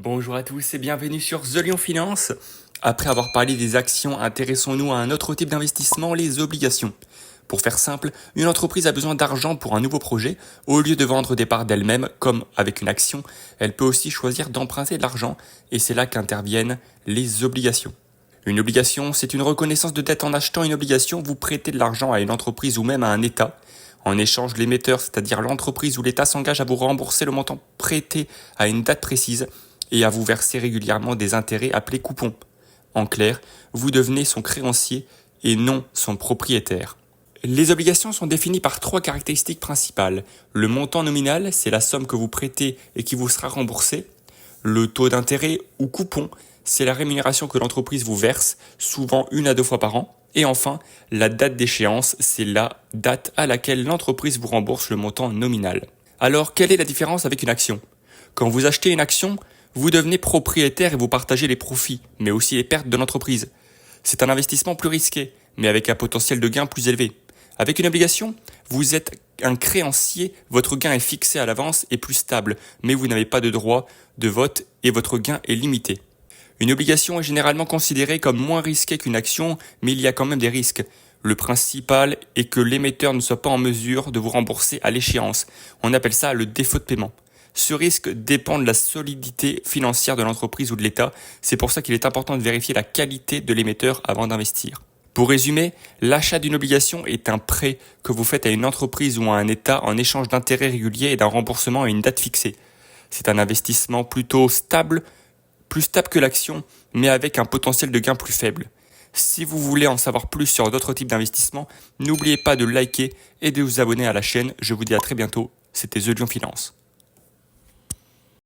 Bonjour à tous et bienvenue sur The Lion Finance. Après avoir parlé des actions, intéressons-nous à un autre type d'investissement, les obligations. Pour faire simple, une entreprise a besoin d'argent pour un nouveau projet. Au lieu de vendre des parts d'elle-même, comme avec une action, elle peut aussi choisir d'emprunter de l'argent et c'est là qu'interviennent les obligations. Une obligation, c'est une reconnaissance de dette. En achetant une obligation, vous prêtez de l'argent à une entreprise ou même à un État. En échange, l'émetteur, c'est-à-dire l'entreprise ou l'État, s'engage à vous rembourser le montant prêté à une date précise et à vous verser régulièrement des intérêts appelés coupons. En clair, vous devenez son créancier et non son propriétaire. Les obligations sont définies par trois caractéristiques principales. Le montant nominal, c'est la somme que vous prêtez et qui vous sera remboursée. Le taux d'intérêt ou coupon, c'est la rémunération que l'entreprise vous verse, souvent 1 à 2 fois par an. Et enfin, la date d'échéance, c'est la date à laquelle l'entreprise vous rembourse le montant nominal. Alors, quelle est la différence avec une action ? Quand vous achetez une action, vous devenez propriétaire et vous partagez les profits, mais aussi les pertes de l'entreprise. C'est un investissement plus risqué, mais avec un potentiel de gain plus élevé. Avec une obligation, vous êtes un créancier, votre gain est fixé à l'avance et plus stable, mais vous n'avez pas de droit de vote et votre gain est limité. Une obligation est généralement considérée comme moins risquée qu'une action, mais il y a quand même des risques. Le principal est que l'émetteur ne soit pas en mesure de vous rembourser à l'échéance. On appelle ça le défaut de paiement. Ce risque dépend de la solidité financière de l'entreprise ou de l'État. C'est pour ça qu'il est important de vérifier la qualité de l'émetteur avant d'investir. Pour résumer, l'achat d'une obligation est un prêt que vous faites à une entreprise ou à un État en échange d'intérêts réguliers et d'un remboursement à une date fixée. C'est un investissement plutôt stable, plus stable que l'action, mais avec un potentiel de gain plus faible. Si vous voulez en savoir plus sur d'autres types d'investissements, n'oubliez pas de liker et de vous abonner à la chaîne. Je vous dis à très bientôt. C'était The Lion Finance.